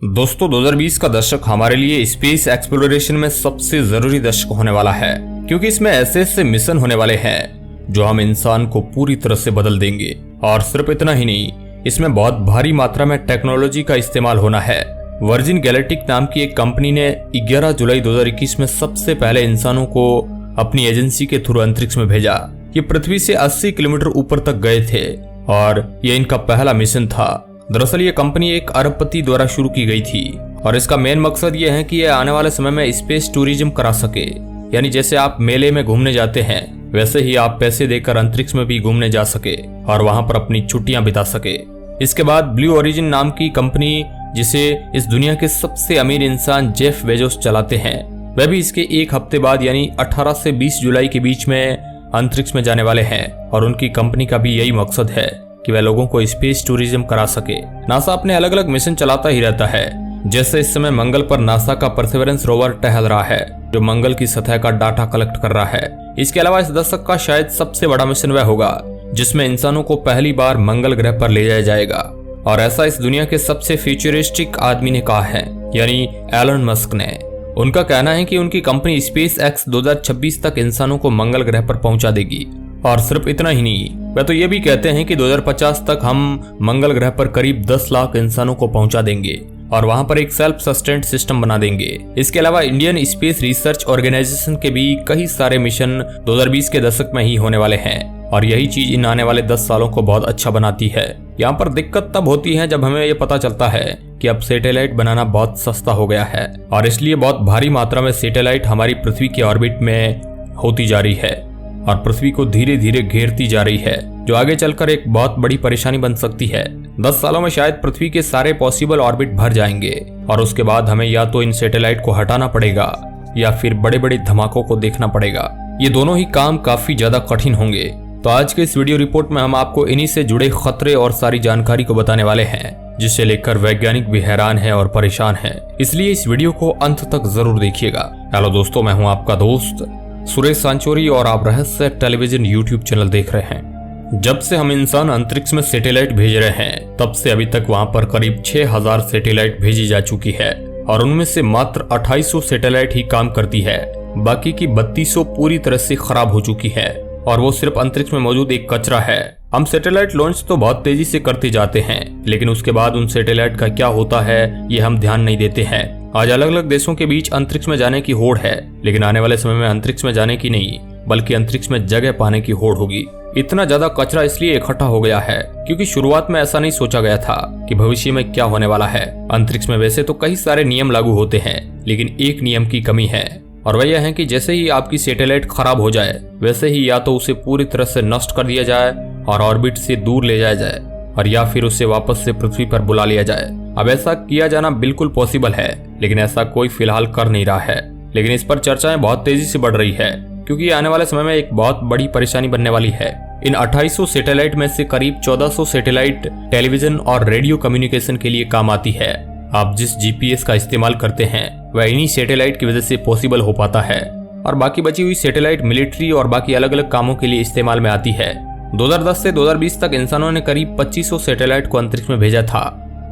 दोस्तों 2020 का दशक हमारे लिए स्पेस एक्सप्लोरेशन में सबसे जरूरी दशक होने वाला है, क्योंकि इसमें ऐसे ऐसे मिशन होने वाले हैं जो हम इंसान को पूरी तरह से बदल देंगे। और सिर्फ इतना ही नहीं, इसमें बहुत भारी मात्रा में टेक्नोलॉजी का इस्तेमाल होना है। वर्जिन गैलेक्टिक नाम की एक कंपनी ने 11 जुलाई 2021 में सबसे पहले इंसानों को अपनी एजेंसी के थ्रू अंतरिक्ष में भेजा। ये पृथ्वी से 80 किलोमीटर ऊपर तक गए थे और ये इनका पहला मिशन था। दरअसल ये कंपनी एक अरबपति द्वारा शुरू की गई थी और इसका मेन मकसद ये है कि ये आने वाले समय में स्पेस टूरिज्म करा सके। यानी जैसे आप मेले में घूमने जाते हैं, वैसे ही आप पैसे देकर अंतरिक्ष में भी घूमने जा सके और वहां पर अपनी छुट्टियां बिता सके। इसके बाद ब्लू ओरिजिन नाम की कंपनी, जिसे इस दुनिया के सबसे अमीर इंसान जेफ बेजोस चलाते हैं, वह भी इसके एक हफ्ते बाद यानी 18 से 20 जुलाई के बीच में अंतरिक्ष में जाने वाले हैं। और उनकी कंपनी का भी यही मकसद है कि वह लोगों को स्पेस टूरिज्म करा सके। नासा अपने अलग अलग मिशन चलाता ही रहता है। जैसे इस समय मंगल पर नासा का परसेवरेंस रोवर टहल रहा है, जो मंगल की सतह का डाटा कलेक्ट कर रहा है। इसके अलावा इस दशक का शायद सबसे बड़ा मिशन वह होगा जिसमें इंसानों को पहली बार मंगल ग्रह पर ले जाया जाएगा। और ऐसा इस दुनिया के सबसे फ्यूचरिस्टिक आदमी ने कहा है, यानी एलन मस्क ने। उनका कहना है कि उनकी कंपनी स्पेस एक्स 2026 तक इंसानों को मंगल ग्रह पर पहुंचा देगी। और सिर्फ इतना ही नहीं, वह तो ये भी कहते हैं कि 2050 तक हम मंगल ग्रह पर करीब 10 लाख इंसानों को पहुंचा देंगे और वहां पर एक सेल्फ सस्टेंट सिस्टम बना देंगे। इसके अलावा इंडियन स्पेस रिसर्च ऑर्गेनाइजेशन के भी कई सारे मिशन 2020 के दशक में ही होने वाले हैं। और यही चीज इन आने वाले 10 सालों को बहुत अच्छा बनाती है। यहाँ पर दिक्कत तब होती है जब हमें ये पता चलता है कि अब सैटेलाइट बनाना बहुत सस्ता हो गया है और इसलिए बहुत भारी मात्रा में सैटेलाइट हमारी पृथ्वी के ऑर्बिट में होती जा रही है और पृथ्वी को धीरे धीरे घेरती जा रही है, जो आगे चलकर एक बहुत बड़ी परेशानी बन सकती है। 10 सालों में शायद पृथ्वी के सारे पॉसिबल ऑर्बिट भर जाएंगे और उसके बाद हमें या तो इन सैटेलाइट को हटाना पड़ेगा या फिर बड़े बड़े धमाकों को देखना पड़ेगा। ये दोनों ही काम काफी ज्यादा कठिन होंगे। तो आज के इस वीडियो रिपोर्ट में हम आपको इन्हीं से जुड़े खतरे और सारी जानकारी को बताने वाले हैं, जिसे लेकर वैज्ञानिक भी हैरान है और परेशान है। इसलिए इस वीडियो को अंत तक जरूर देखिएगा। हेलो दोस्तों, मैं हूं आपका दोस्त सुरेश सांचोरी और आप रहस्य टेलीविजन यूट्यूब चैनल देख रहे हैं। जब से हम इंसान अंतरिक्ष में सैटेलाइट भेज रहे हैं, तब से अभी तक वहां पर करीब 6000 सैटेलाइट भेजी जा चुकी है और उनमें से मात्र 2800 सैटेलाइट ही काम करती है। बाकी की 3200 पूरी तरह से खराब हो चुकी है और वो सिर्फ अंतरिक्ष में मौजूद एक कचरा है। हम सैटेलाइट लॉन्च तो बहुत तेजी से करते जाते हैं, लेकिन उसके बाद उन सैटेलाइट का क्या होता है ये हम ध्यान नहीं देते हैं। आज अलग अलग देशों के बीच अंतरिक्ष में जाने की होड़ है, लेकिन आने वाले समय में अंतरिक्ष में जाने की नहीं, बल्कि अंतरिक्ष में जगह पाने की होड़ होगी। इतना ज्यादा कचरा इसलिए इकट्ठा हो गया है क्योंकि शुरुआत में ऐसा नहीं सोचा गया था कि भविष्य में क्या होने वाला है। अंतरिक्ष में वैसे तो कई सारे नियम लागू होते हैं, लेकिन एक नियम की कमी है और वह यह है कि जैसे ही आपकी सैटेलाइट खराब हो जाए, वैसे ही या तो उसे पूरी तरह से नष्ट कर दिया जाए और ऑर्बिट से दूर ले जाया जाए, और या फिर उसे वापस से पृथ्वी पर बुला लिया जाए। अब ऐसा किया जाना बिल्कुल पॉसिबल है, लेकिन ऐसा कोई फिलहाल कर नहीं रहा है। लेकिन इस पर चर्चाएं बहुत तेजी से बढ़ रही है, क्योंकि आने वाले समय में एक बहुत बड़ी परेशानी बनने वाली है। इन 2800 सैटेलाइट में से करीब 1400 सैटेलाइट टेलीविजन और रेडियो कम्युनिकेशन के लिए काम आती है। आप जिस जीपीएस का इस्तेमाल करते हैं वह इन्हीं सैटेलाइट की वजह से पॉसिबल हो पाता है, और बाकी बची हुई सैटेलाइट मिलिट्री और बाकी अलग अलग कामों के लिए इस्तेमाल में आती है। 2010 से 2020 तक इंसानों ने करीब 2500 सैटेलाइट को अंतरिक्ष में भेजा था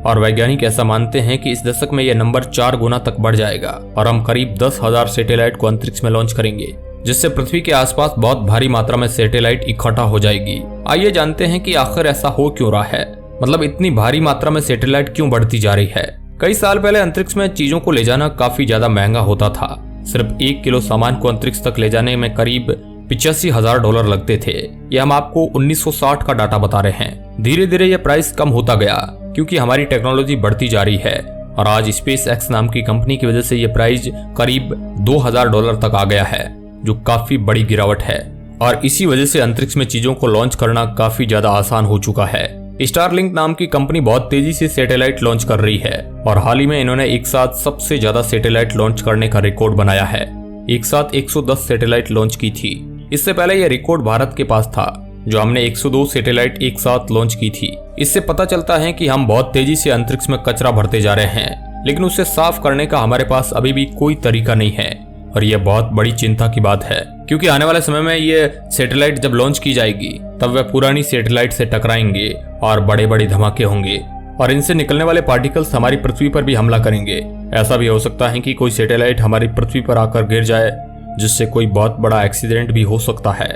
और वैज्ञानिक ऐसा मानते हैं कि इस दशक में यह नंबर 4 गुना तक बढ़ जाएगा और हम करीब 10,000 सैटेलाइट को अंतरिक्ष में लॉन्च करेंगे, जिससे पृथ्वी के आसपास बहुत भारी मात्रा में सैटेलाइट इकट्ठा हो जाएगी। आइए जानते हैं कि आखिर ऐसा हो क्यों रहा है, मतलब इतनी भारी मात्रा में सैटेलाइट क्यों बढ़ती जा रही है। कई साल पहले अंतरिक्ष में चीजों को ले जाना काफी ज्यादा महंगा होता था। सिर्फ 1 किलो सामान को अंतरिक्ष तक ले जाने में करीब $85,000 लगते थे। ये हम आपको 1960 का डाटा बता रहे हैं। धीरे धीरे ये प्राइस कम होता गया क्योंकि हमारी टेक्नोलॉजी बढ़ती जा रही है और आज स्पेस एक्स नाम की कंपनी की वजह से ये प्राइस करीब $2000 तक आ गया है, जो काफी बड़ी गिरावट है। और इसी वजह से अंतरिक्ष में चीजों को लॉन्च करना काफी ज्यादा आसान हो चुका है। स्टारलिंक नाम की कंपनी बहुत तेजी से सैटेलाइट लॉन्च कर रही है और हाल ही में इन्होंने एक साथ सबसे ज्यादा सैटेलाइट लॉन्च करने का रिकॉर्ड बनाया है। एक साथ 110 सैटेलाइट लॉन्च की थी। इससे पहले यह रिकॉर्ड भारत के पास था, जो हमने 102 सैटेलाइट एक साथ लॉन्च की थी। इससे पता चलता है कि हम बहुत तेजी से अंतरिक्ष में कचरा भरते जा रहे हैं, लेकिन उसे साफ करने का हमारे पास अभी भी कोई तरीका नहीं है। और यह बहुत बड़ी चिंता की बात है, क्योंकि आने वाले समय में ये सैटेलाइट जब लॉन्च की जाएगी तब वह पुरानी सैटेलाइट से टकराएंगे और बड़े बड़े धमाके होंगे। और इनसे निकलने वाले पार्टिकल्स हमारी पृथ्वी पर भी हमला करेंगे। ऐसा भी हो सकता है कि कोई सैटेलाइट हमारी पृथ्वी पर आकर गिर जाए, जिससे कोई बहुत बड़ा एक्सीडेंट भी हो सकता है।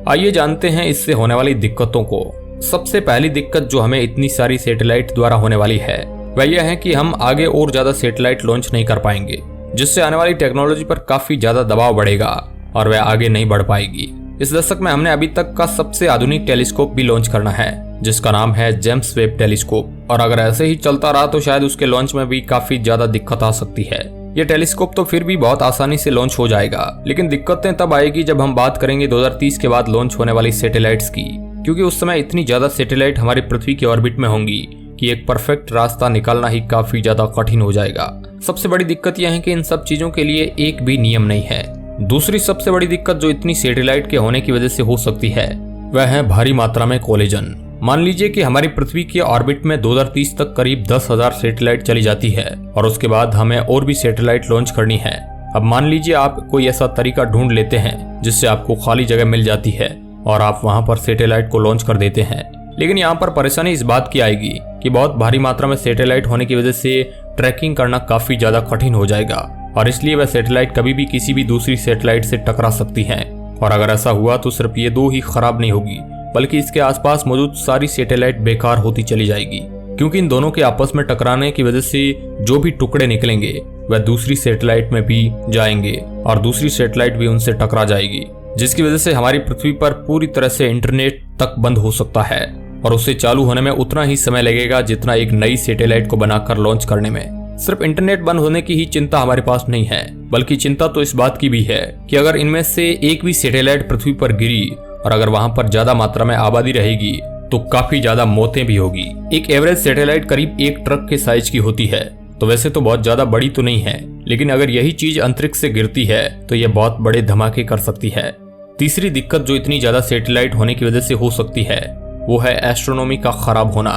आइए जानते हैं इससे होने वाली दिक्कतों को। सबसे पहली दिक्कत जो हमें इतनी सारी सैटेलाइट द्वारा होने वाली है वह यह है कि हम आगे और ज्यादा सैटेलाइट लॉन्च नहीं कर पाएंगे, जिससे आने वाली टेक्नोलॉजी पर काफी ज्यादा दबाव बढ़ेगा और वह आगे नहीं बढ़ पाएगी। इस दशक में हमने अभी तक का सबसे आधुनिक टेलीस्कोप भी लॉन्च करना है, जिसका नाम है जेम्स वेब टेलीस्कोप। और अगर ऐसे ही चलता रहा तो शायद उसके लॉन्च में भी काफी ज्यादा दिक्कत आ सकती है। यह टेलीस्कोप तो फिर भी बहुत आसानी से लॉन्च हो जाएगा, लेकिन दिक्कतें तब आएगी जब हम बात करेंगे 2030 के बाद लॉन्च होने वाली सैटेलाइट्स की, क्योंकि उस समय इतनी ज्यादा सैटेलाइट हमारी पृथ्वी की ऑर्बिट में होंगी कि एक परफेक्ट रास्ता निकालना ही काफी ज्यादा कठिन हो जाएगा। सबसे बड़ी दिक्कत यह है कि इन सब चीजों के लिए एक भी नियम नहीं है। दूसरी सबसे बड़ी दिक्कत जो इतनी सैटेलाइट के होने की वजह से हो सकती है वह है भारी मात्रा में कोलिजन। मान लीजिए कि हमारी पृथ्वी के ऑर्बिट में 2030 तक करीब 10,000 सैटेलाइट चली जाती है और उसके बाद हमें और भी सैटेलाइट लॉन्च करनी है। अब मान लीजिए आप कोई ऐसा तरीका ढूंढ लेते हैं जिससे आपको खाली जगह मिल जाती है और आप वहां पर सैटेलाइट को लॉन्च कर देते हैं, लेकिन यहाँ पर परेशानी इस बात की आएगी कि बहुत भारी मात्रा में सैटेलाइट होने की वजह से ट्रैकिंग करना काफी ज्यादा कठिन हो जाएगा और इसलिए वह सैटेलाइट कभी भी किसी भी दूसरी सैटेलाइट से टकरा सकती है। और अगर ऐसा हुआ तो सिर्फ ये दो ही खराब नहीं होगी, बल्कि इसके आसपास मौजूद सारी सैटेलाइट बेकार होती चली जाएगी, क्योंकि इन दोनों के आपस में टकराने की वजह से जो भी टुकड़े निकलेंगे वह दूसरी सैटेलाइट में भी जाएंगे और दूसरी सैटेलाइट भी उनसे टकरा जाएगी, जिसकी वजह से हमारी पृथ्वी पर पूरी तरह से इंटरनेट तक बंद हो सकता है और उसे चालू होने में उतना ही समय लगेगा जितना एक नई सैटेलाइट को बनाकर लॉन्च करने में। सिर्फ इंटरनेट बंद होने की ही चिंता हमारे पास नहीं है, बल्कि चिंता तो इस बात की भी है कि अगर इनमें से एक भी सैटेलाइट पृथ्वी पर गिरी और अगर वहां पर ज्यादा मात्रा में आबादी रहेगी तो काफी ज्यादा मौतें भी होगी। एक एवरेज सैटेलाइट करीब एक ट्रक के साइज की होती है, तो वैसे तो बहुत ज्यादा बड़ी तो नहीं है, लेकिन अगर यही चीज अंतरिक्ष से गिरती है तो यह बहुत बड़े धमाके कर सकती है। तीसरी दिक्कत जो इतनी ज्यादा सैटेलाइट होने की वजह से हो सकती है वो है एस्ट्रोनॉमी का खराब होना।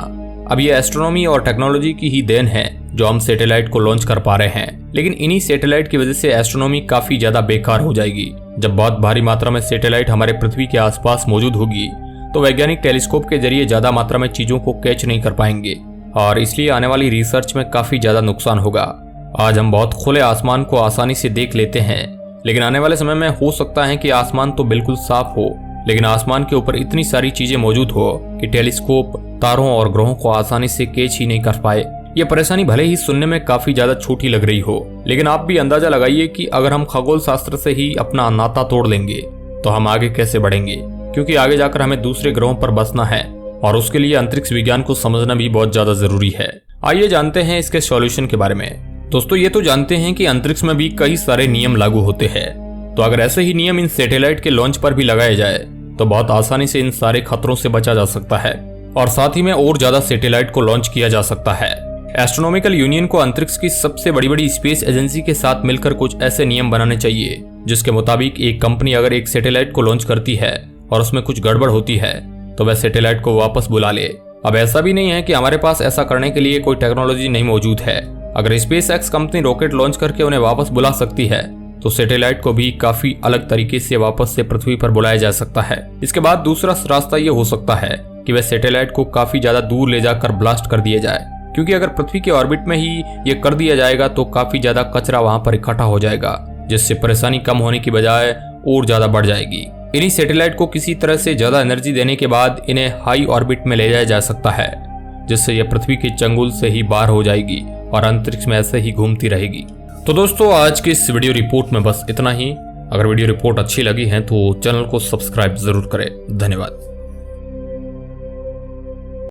अब ये एस्ट्रोनॉमी और टेक्नोलॉजी की ही देन है जो हम सैटेलाइट को लॉन्च कर पा रहे हैं, लेकिन इन्हीं सैटेलाइट की वजह से एस्ट्रोनॉमी काफी ज्यादा बेकार हो जाएगी। जब बहुत भारी मात्रा में सैटेलाइट हमारे पृथ्वी के आसपास मौजूद होगी तो वैज्ञानिक टेलीस्कोप के जरिए ज्यादा मात्रा में चीजों को कैच नहीं कर पाएंगे और इसलिए आने वाली रिसर्च में काफी ज्यादा नुकसान होगा। आज हम बहुत खुले आसमान को आसानी से देख लेते हैं, लेकिन आने वाले समय में हो सकता है कि आसमान तो बिल्कुल साफ हो, लेकिन आसमान के ऊपर इतनी सारी चीजें मौजूद हो कि टेलीस्कोप तारों और ग्रहों को आसानी से कैच ही नहीं कर पाए। यह परेशानी भले ही सुनने में काफी ज्यादा छोटी लग रही हो, लेकिन आप भी अंदाजा लगाइए कि अगर हम खगोल शास्त्र से ही अपना नाता तोड़ लेंगे तो हम आगे कैसे बढ़ेंगे, क्योंकि आगे जाकर हमें दूसरे ग्रहों पर बसना है और उसके लिए अंतरिक्ष विज्ञान को समझना भी बहुत ज्यादा जरूरी है। आइए जानते हैं इसके सॉल्यूशन के बारे में। दोस्तों, ये तो जानते हैं कि अंतरिक्ष में भी कई सारे नियम लागू होते हैं, तो अगर ऐसे ही नियम इन सैटेलाइट के लॉन्च पर भी लगाए जाए तो बहुत आसानी से इन सारे खतरों से बचा जा सकता है और साथ ही में और ज्यादा सैटेलाइट को लॉन्च किया जा सकता है। एस्ट्रोनॉमिकल यूनियन को अंतरिक्ष की सबसे बड़ी स्पेस एजेंसी के साथ मिलकर कुछ ऐसे नियम बनाने चाहिए जिसके मुताबिक एक कंपनी अगर एक सैटेलाइट को लॉन्च करती है और उसमें कुछ गड़बड़ होती है तो वह सैटेलाइट को वापस बुला ले। अब ऐसा भी नहीं है कि हमारे पास ऐसा करने के लिए कोई टेक्नोलॉजी नहीं मौजूद है। अगर SpaceX कंपनी रॉकेट लॉन्च करके उन्हें वापस बुला सकती है तो सैटेलाइट को भी काफी अलग तरीके से वापस से पृथ्वी पर बुलाया जा सकता है। इसके बाद दूसरा रास्ता ये हो सकता है कि वह सैटेलाइट को काफी ज्यादा दूर ले जाकर ब्लास्ट कर दिया जाए, क्योंकि अगर पृथ्वी के ऑर्बिट में ही ये कर दिया जाएगा तो काफी ज्यादा कचरा वहां पर इकट्ठा हो जाएगा, जिससे परेशानी कम होने की बजाय और ज्यादा बढ़ जाएगी। इन्हीं सैटेलाइट को किसी तरह से ज्यादा एनर्जी देने के बाद इन्हें हाई ऑर्बिट में ले जाया जा सकता है, जिससे यह पृथ्वी के चंगुल से ही बाहर हो जाएगी और अंतरिक्ष में ऐसे ही घूमती रहेगी। तो दोस्तों, आज की इस वीडियो रिपोर्ट में बस इतना ही। अगर वीडियो रिपोर्ट अच्छी लगी है तो चैनल को सब्सक्राइब जरूर करें। धन्यवाद।